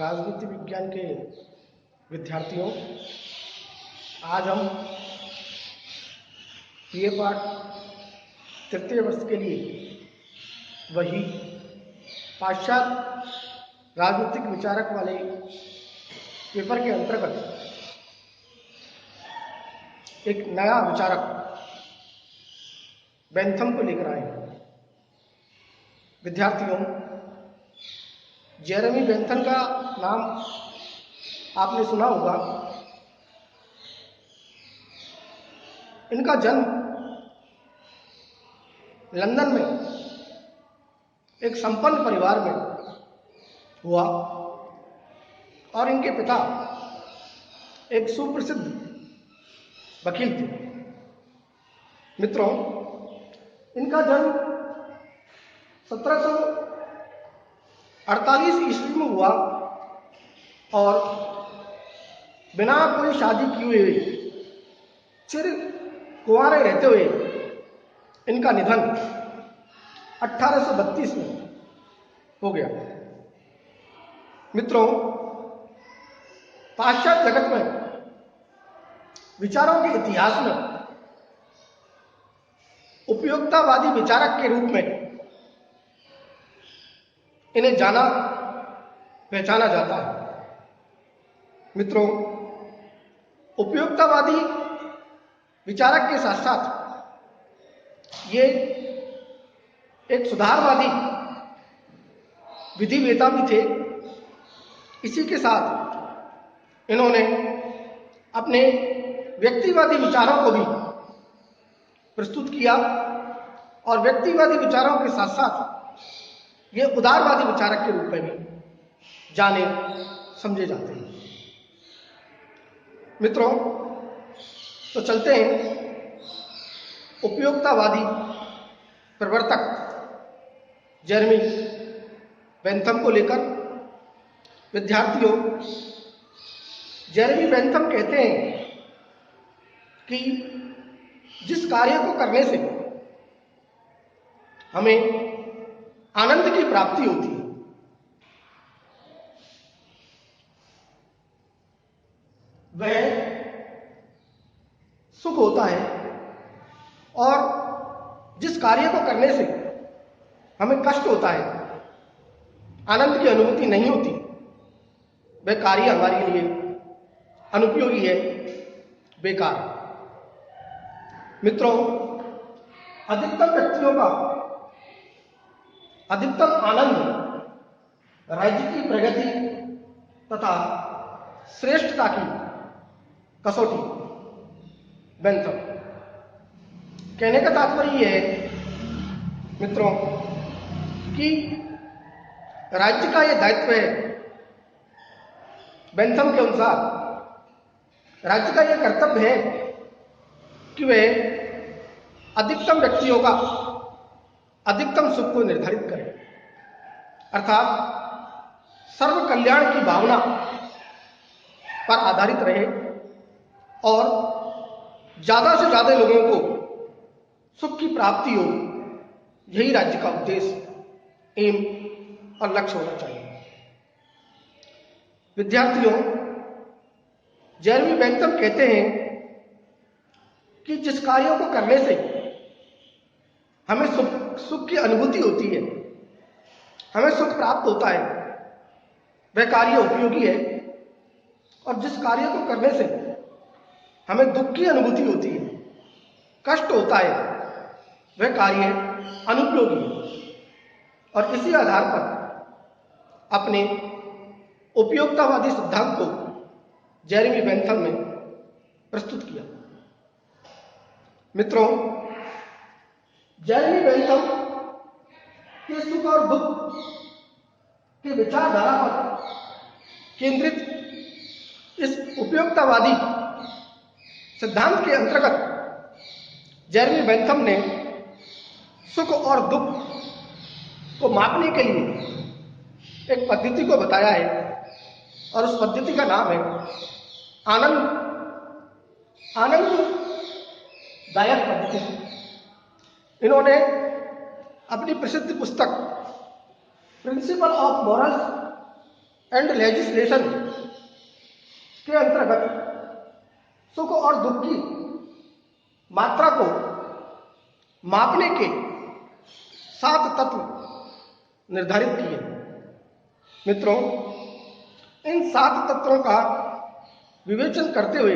राजनीति विज्ञान के विद्यार्थियों, आज हम बीए पाठ तृतीय वर्ष के लिए वही पाश्चात्य राजनीतिक विचारक वाले पेपर के अंतर्गत एक नया विचारक बेंथम को लेकर आए हैं। विद्यार्थियों, जेरेमी बेंथम का नाम आपने सुना होगा। इनका जन्म लंदन में एक संपन्न परिवार में हुआ और इनके पिता एक सुप्रसिद्ध वकील थे। मित्रों, इनका जन्म 1748 ईस्वी में हुआ और बिना कोई शादी किए हुए चिर कुंवारे रहते हुए इनका निधन 1832 में हो गया। मित्रों, पाश्चात्य जगत में विचारों के इतिहास में उपयोगितावादी विचारक के रूप में इन्हें जाना पहचाना जाता है। मित्रों, उपयोगितावादी विचारक के साथ साथ ये एक सुधारवादी विधिवेता भी थे। इसी के साथ इन्होंने अपने व्यक्तिवादी विचारों को भी प्रस्तुत किया और व्यक्तिवादी विचारों के साथ साथ ये उदारवादी विचारक के रूप में भी जाने समझे जाते हैं। मित्रों, तो चलते हैं उपयोगितावादी प्रवर्तक जेरेमी बेंथम को लेकर। विद्यार्थियों, जेरेमी बेंथम कहते हैं कि जिस कार्य को करने से हमें आनंद की प्राप्ति होती है, वह सुख होता है, और जिस कार्य को करने से हमें कष्ट होता है, आनंद की अनुभूति नहीं होती, वह कार्य हमारे लिए अनुपयोगी है, बेकार। मित्रों, अधिकतम व्यक्तियों का अधिकतम आनंद राज्य की प्रगति तथा श्रेष्ठता की कसौटी। बेंथम कहने का तात्पर्य यह है मित्रों कि राज्य का यह दायित्व है। बेंथम के अनुसार राज्य का यह कर्तव्य है कि वे अधिकतम व्यक्तियों का अधिकतम सुख को निर्धारित करें, अर्थात सर्व कल्याण की भावना पर आधारित रहे और ज्यादा से ज्यादा लोगों को सुख की प्राप्ति हो। यही राज्य का उद्देश्य, एम और लक्ष्य होना चाहिए। विद्यार्थियों, जेरेमी बेंथम कहते हैं कि जिस कार्यों को करने से हमें सुख की अनुभूति होती है, हमें सुख प्राप्त होता है, वह कार्य उपयोगी है, और जिस कार्य को करने से हमें दुख की अनुभूति होती है, कष्ट होता है, वह कार्य अनुपयोगी है। और इसी आधार पर अपने उपयोगितावादी सिद्धांत को जेरेमी बेंथम ने प्रस्तुत किया। मित्रों, जेरेमी बेंथम के सुख और दुख की विचारधारा पर केंद्रित इस उपयोगितावादी सिद्धांत के अंतर्गत जेरेमी बेंथम ने सुख और दुख को मापने के लिए एक पद्धति को बताया है, और उस पद्धति का नाम है आनंददायक पद्धति। इन्होंने अपनी प्रसिद्ध पुस्तक principle of morals and legislation के अंतर्गत सुख और दुख की मात्रा को मापने के 7 तत्व निर्धारित किए। मित्रों, इन 7 तत्वों का विवेचन करते हुए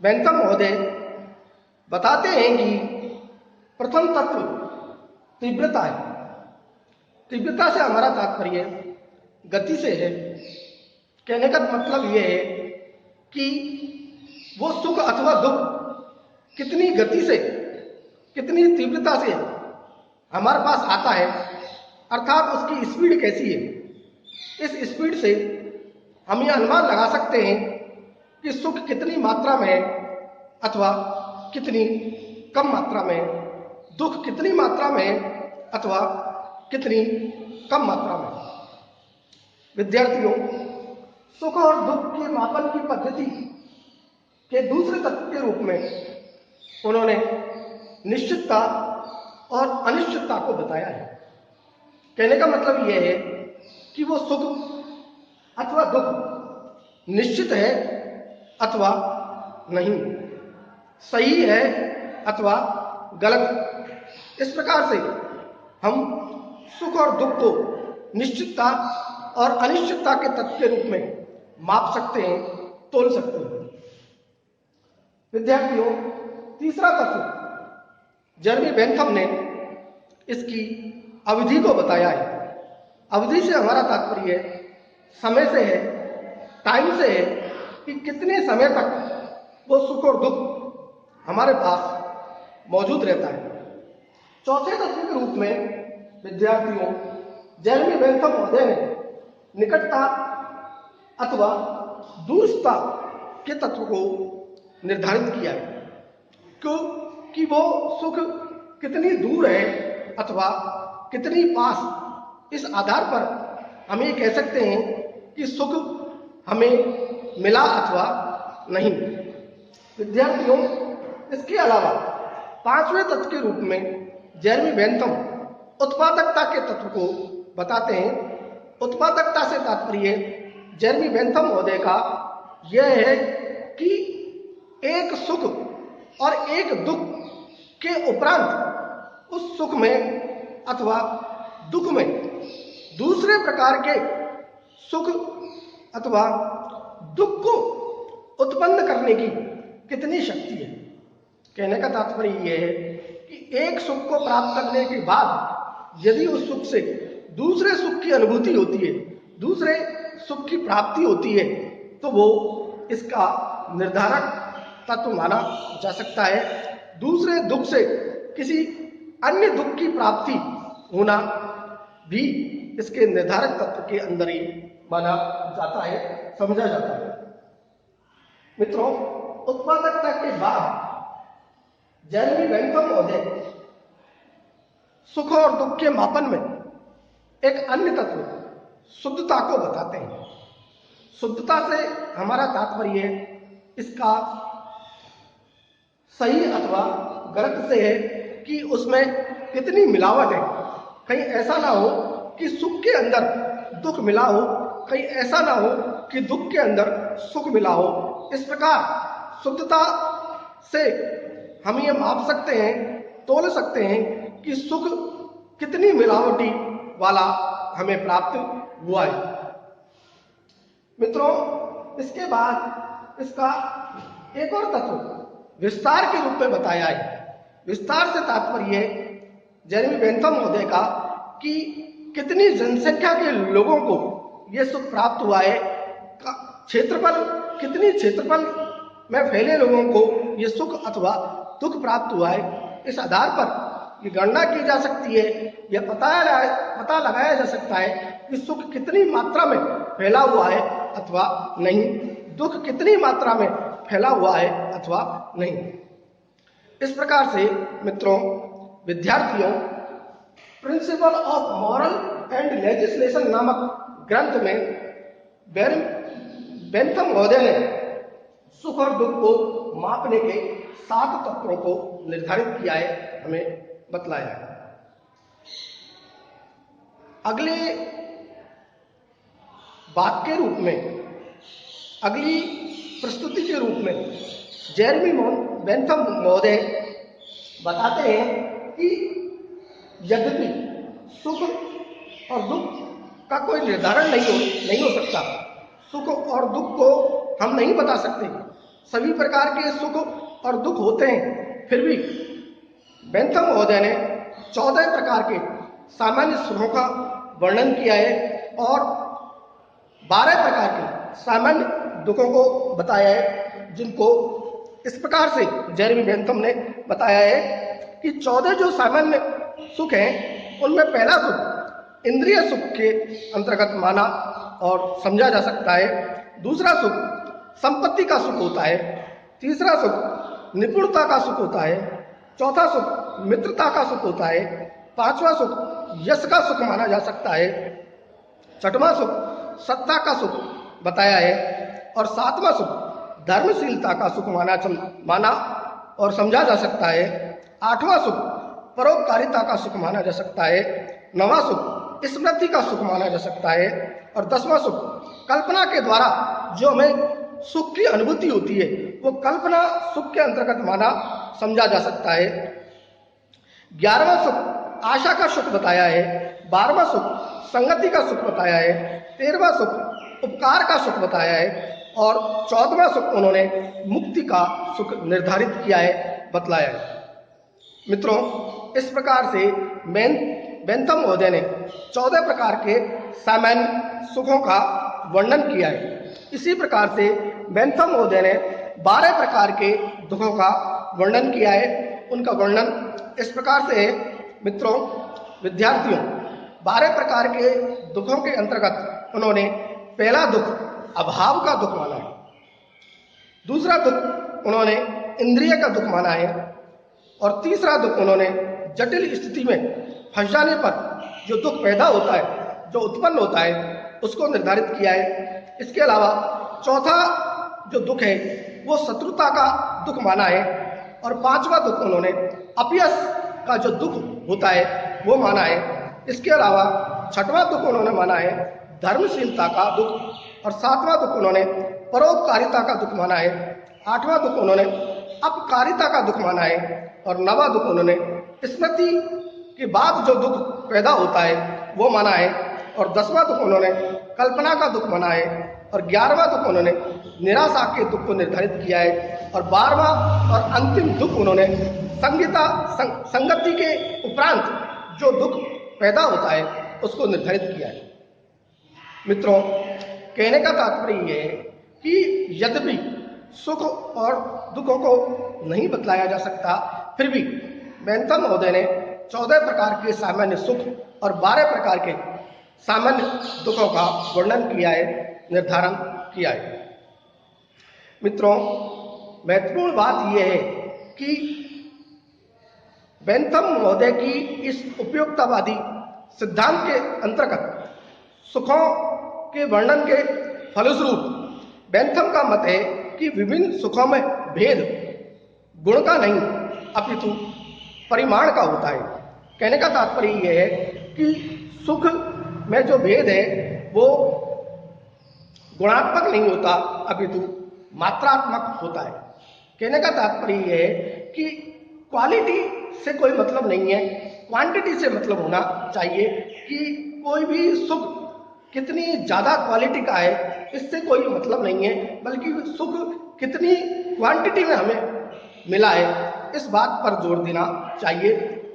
बेंथम महोदय बताते हैं कि प्रथम तत्व तीव्रता है। तीव्रता से हमारा तात्पर्य गति से है। कहने का मतलब यह है कि वो सुख अथवा दुख कितनी गति से, कितनी तीव्रता से हमारे पास आता है, अर्थात उसकी स्पीड कैसी है। इस स्पीड से हम यह अनुमान लगा सकते हैं कि सुख कितनी मात्रा में है अथवा कितनी कम मात्रा में है, दुख कितनी मात्रा में है अथवा कितनी कम मात्रा में। विद्यार्थियों, सुख और दुख के मापन की पद्धति के दूसरे तत्व के रूप में उन्होंने निश्चितता और अनिश्चितता को बताया है। कहने का मतलब यह है कि वो सुख अथवा दुख निश्चित है अथवा नहीं, सही है अथवा गलत। इस प्रकार से हम सुख और दुख को निश्चितता और अनिश्चितता के तत्व के रूप में माप सकते हैं, तोल सकते हैं। विद्यार्थियों, तीसरा तत्व जेरेमी बेंथम ने इसकी अवधि को बताया है। अवधि से हमारा तात्पर्य समय से है, टाइम से है कि कितने समय तक वो सुख और दुख हमारे पास मौजूद रहता है। चौथे तत्व के रूप में विद्यार्थियों जेरेमी बेंथम महोदय ने निकटता अथवा दूरता के तत्व को निर्धारित किया है, क्योंकि वो सुख कितनी दूर है अथवा कितनी पास, इस आधार पर हम ये कह सकते हैं कि सुख हमें मिला अथवा नहीं। विद्यार्थियों, इसके अलावा पांचवें तत्व के रूप में जेरेमी बेंथम उत्पादकता के तत्व को बताते हैं। उत्पादकता से तात्पर्य जेरेमी बेंथम महोदय का यह है कि एक सुख और एक दुख के उपरांत उस सुख में अथवा दुख में दूसरे प्रकार के सुख अथवा दुख को उत्पन्न करने की कितनी शक्ति है। कहने का तात्पर्य यह है कि एक सुख को प्राप्त करने के बाद यदि उस सुख से दूसरे सुख की अनुभूति होती है, दूसरे सुख की प्राप्ति होती है, तो वो इसका निर्धारक तत्व माना जा सकता है। दूसरे दुख से किसी अन्य दुख की प्राप्ति होना भी इसके निर्धारक तत्व के अंदर ही माना जाता है, समझा जाता है। मित्रों, उत्पादकता के बाद जेरेमी बेंथम महोदय सुख और दुख के मापन में एक अन्य तत्व शुद्धता को बताते हैं। शुद्धता से हमारा तात्पर्य इसका सही अथवा गलत से है कि उसमें कितनी मिलावट है। कहीं ऐसा ना हो कि सुख के अंदर दुख मिला हो, कहीं ऐसा ना हो कि दुख के अंदर सुख मिला हो। इस प्रकार शुद्धता से हम ये माप सकते हैं, तोल सकते हैं कि सुख कितनी मिलावटी वाला हमें प्राप्त हुआ है। मित्रों, इसके बाद इसका एक और तत्व विस्तार के रूप में बताया है। विस्तार से तात्पर्य जेरेमी बेंथम महोदय का कि कितनी जनसंख्या के लोगों को यह सुख प्राप्त हुआ है, क्षेत्रफल, कितनी क्षेत्रफल में फैले लोगों को यह सुख अथवा दुख प्राप्त हुआ है। इस आधार पर ये गणना की जा सकती है, यह पता लगाया जा सकता है कि सुख कितनी मात्रा में फैला हुआ है अथवा नहीं, दुख कितनी मात्रा में फैला हुआ है अथवा नहीं। इस प्रकार से मित्रों, विद्यार्थियों, principle of moral and legislation नामक ग्रंथ में बेंथम महोदय ने सुख और दुख को मापने के 7 तत्वों को निर्धारित किया है, हमें बतलाया है। बात के रूप में, अगली प्रस्तुति के रूप में जेरेमी बेंथम महोदय बताते हैं कि यद्यपि सुख और दुख का कोई निर्धारण नहीं हो सकता, सुख और दुख को हम नहीं बता सकते, सभी प्रकार के सुख और दुख होते हैं, फिर भी बेंथम महोदय ने 14 प्रकार के सामान्य सुखों का वर्णन किया है और 12 प्रकार के सामान्य दुखों को बताया है, जिनको इस प्रकार से जेरेमी बेंथम ने बताया है कि 14 जो सामान्य सुख हैं उनमें पहला सुख इंद्रिय सुख के अंतर्गत माना और समझा जा सकता है, दूसरा सुख संपत्ति का सुख होता है, तीसरा सुख निपुणता का सुख होता है, चौथा सुख मित्रता का सुख होता है, पांचवा सुख यश का सुख माना जा सकता है, छठवां सुख सत्ता का सुख बताया है और सातवां सुख धर्मशीलता का सुख माना और समझा जा सकता है, आठवां सुख परोपकारिता का सुख माना जा सकता है, नवां सुख स्मृति का सुख माना जा सकता है और 10वां सुख कल्पना के द्वारा जो हमें सुख की अनुभूति होती है वो कल्पना सुख के अंतर्गत माना समझा जा सकता है। 11वां सुख आशा का सुख बताया है, 12वां सुख संगति का सुख बताया है, 13वां सुख उपकार का सुख बताया है और 14वां सुख उन्होंने मुक्ति का सुख निर्धारित किया है, बतलाया है। मित्रों, इस प्रकार से बेंथम महोदय ने 14 प्रकार के सामान्य सुखों का वर्णन किया है। इसी प्रकार से बेंथम महोदय ने 12 प्रकार के दुखों का वर्णन किया है। उनका वर्णन इस प्रकार से है। मित्रों, विद्यार्थियों, 12 प्रकार के दुखों के अंतर्गत उन्होंने पहला दुख अभाव का दुख माना है, दूसरा दुख उन्होंने इंद्रिय का दुख माना है और तीसरा दुख उन्होंने जटिल स्थिति में फंस जाने पर जो दुख पैदा होता है, जो उत्पन्न होता है, उसको निर्धारित किया है। इसके अलावा चौथा जो दुख है वो शत्रुता का दुख माना है और पांचवा दुख उन्होंने अपयश का जो दुख होता है वो माना है। इसके अलावा छठवां दुख उन्होंने माना है धर्मशीलता का दुख और सातवां दुख उन्होंने परोपकारिता का दुख माना है, आठवां दुख उन्होंने अपकारिता का दुख माना है और नवां दुख उन्होंने स्मृति के बाद जो दुख पैदा होता है वो माना है और 10वां दुख उन्होंने कल्पना का दुख माना है और 11वां दुख उन्होंने निराशा के दुख को निर्धारित किया है और 12वां और अंतिम दुख उन्होंने संगति के उपरांत जो दुख पैदा होता है उसको निर्धारित किया है। मित्रों, कहने का तात्पर्य ये है कि यद्यपि सुख और दुखों को नहीं बतलाया जा सकता, फिर भी बेंथम महोदय ने 14 प्रकार के सामान्य सुख और 12 प्रकार के सामान्य दुखों का वर्णन किया है, निर्धारण किया है। मित्रों, महत्वपूर्ण बात यह है कि बेंथम महोदय की इस उपयोगितावादी सिद्धांत के अंतर्गत सुखों के वर्णन के फलस्वरूप बेंथम का मत है कि विभिन्न सुखों में भेद गुण का नहीं अपितु परिमाण का होता है। कहने का तात्पर्य यह है कि सुख में जो भेद है वो गुणात्मक नहीं होता अपितु मात्रात्मक होता है। कहने का तात्पर्य यह है कि क्वालिटी से कोई मतलब नहीं है, क्वांटिटी से मतलब होना चाहिए कि कोई भी सुख कितनी ज़्यादा क्वालिटी का है इससे कोई मतलब नहीं है, बल्कि सुख कितनी क्वांटिटी में हमें मिला है इस बात पर जोर देना चाहिए।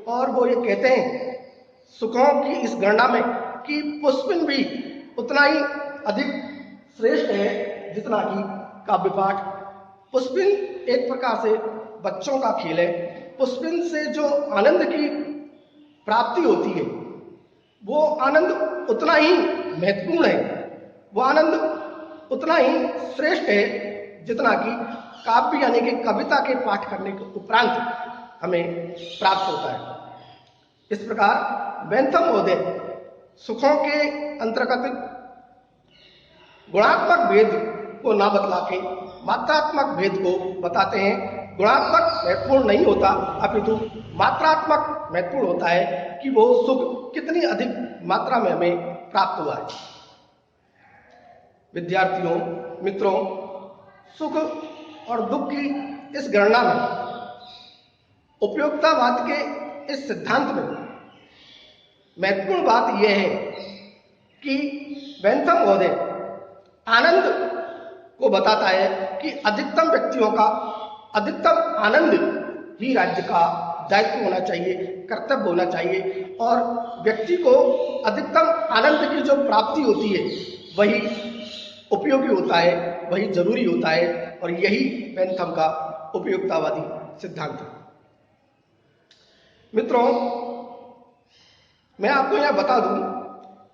और वो ये कहते हैं सुखों की इस गणना में कि पुष्पिन भी उतना ही अधिक श्रेष्ठ है जितना कि काव्य पाठ। पुष्पिन एक प्रकार से बच्चों का खेल है। पुष्पिन से जो आनंद की प्राप्ति होती है वो आनंद उतना ही महत्वपूर्ण है, वो आनंद उतना ही श्रेष्ठ है जितना कि काव्य यानी कि कविता के पाठ करने के उपरांत हमें प्राप्त होता है। इस प्रकार बेंथम महोदय सुखों के अंतर्गत गुणात्मक भेद को ना बतला के मात्रात्मक भेद को बताते हैं। गुणात्मक महत्वपूर्ण नहीं होता अपितु मात्रात्मक महत्वपूर्ण होता है कि वो सुख कितनी अधिक मात्रा में हमें प्राप्त हुआ है। विद्यार्थियों, मित्रों, सुख और दुख की इस गणना में, उपयोगितावाद के इस सिद्धांत में महत्वपूर्ण बात यह है कि बेंथम महोदय आनंद को बताता है कि अधिकतम व्यक्तियों का अधिकतम आनंद ही राज्य का दायित्व होना चाहिए, कर्तव्य होना चाहिए, और व्यक्ति को अधिकतम आनंद की जो प्राप्ति होती है वही उपयोगी होता है, वही जरूरी होता है, और यही बेंथम का उपयोगितावादी सिद्धांत है। मित्रों, मैं आपको यह बता दूं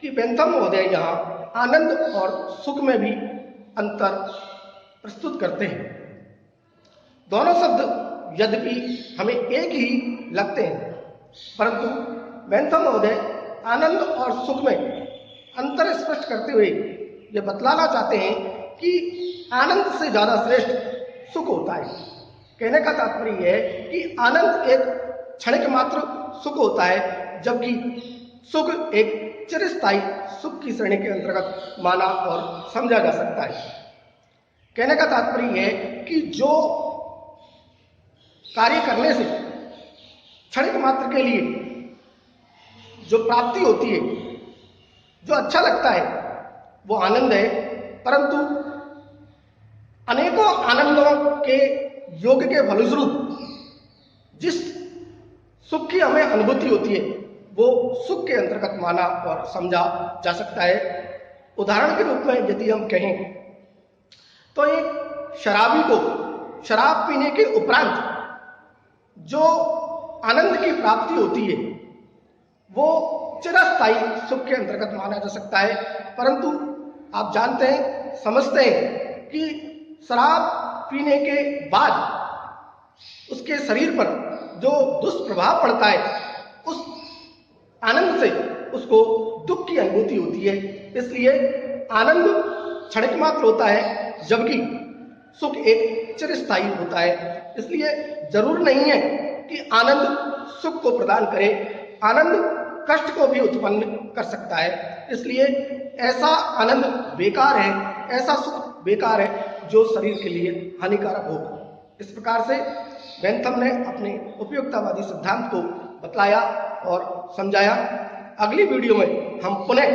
कि बेंथम महोदय यहाँ आनंद और सुख में भी अंतर प्रस्तुत करते हैं। दोनों शब्द यद्यपि हमें एक ही लगते हैं, परंतु बेंथम महोदय आनंद और सुख में अंतर स्पष्ट करते हुए ये बतलाना चाहते हैं कि आनंद से ज्यादा श्रेष्ठ सुख होता है। कहने का तात्पर्य यह है कि आनंद एक क्षणिक मात्र सुख होता है, जबकि सुख एक चिरस्थायी सुख की श्रेणी के अंतर्गत माना और समझा जा सकता है। कहने का तात्पर्य यह है कि जो कार्य करने से क्षणिक मात्र के लिए जो प्राप्ति होती है, जो अच्छा लगता है, वो आनंद है, परंतु अनेकों आनंदों के योग के फलस्वरूप जिस सुख की हमें अनुभूति होती है वो सुख के अंतर्गत माना और समझा जा सकता है। उदाहरण के रूप में यदि हम कहें तो एक शराबी को शराब पीने के उपरांत जो आनंद की प्राप्ति होती है वो चिरस्थायी सुख के अंतर्गत माना जा सकता है। परंतु आप जानते हैं, समझते हैं कि शराब पीने के बाद उसके शरीर पर जो दुष्प्रभाव पड़ता है, उस आनंद से उसको दुख की अनुभूति होती है। इसलिए आनंद क्षणिक मात्र होता है, जबकि सुख एक चिरस्थायी होता है। इसलिए जरूर नहीं है कि आनंद सुख को प्रदान करे, आनंद कष्ट को भी उत्पन्न कर सकता है। इसलिए ऐसा आनंद बेकार है, ऐसा सुख बेकार है जो शरीर के लिए हानिकारक हो। इस प्रकार से बेंथम ने अपने उपयोगितावादी सिद्धांत को बतलाया और समझाया। अगली वीडियो में हम पुनः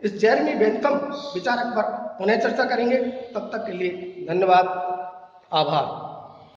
इस जेरेमी बेंथम विचारक पर पुनः चर्चा करेंगे। तब तक के लिए धन्यवाद, आभार।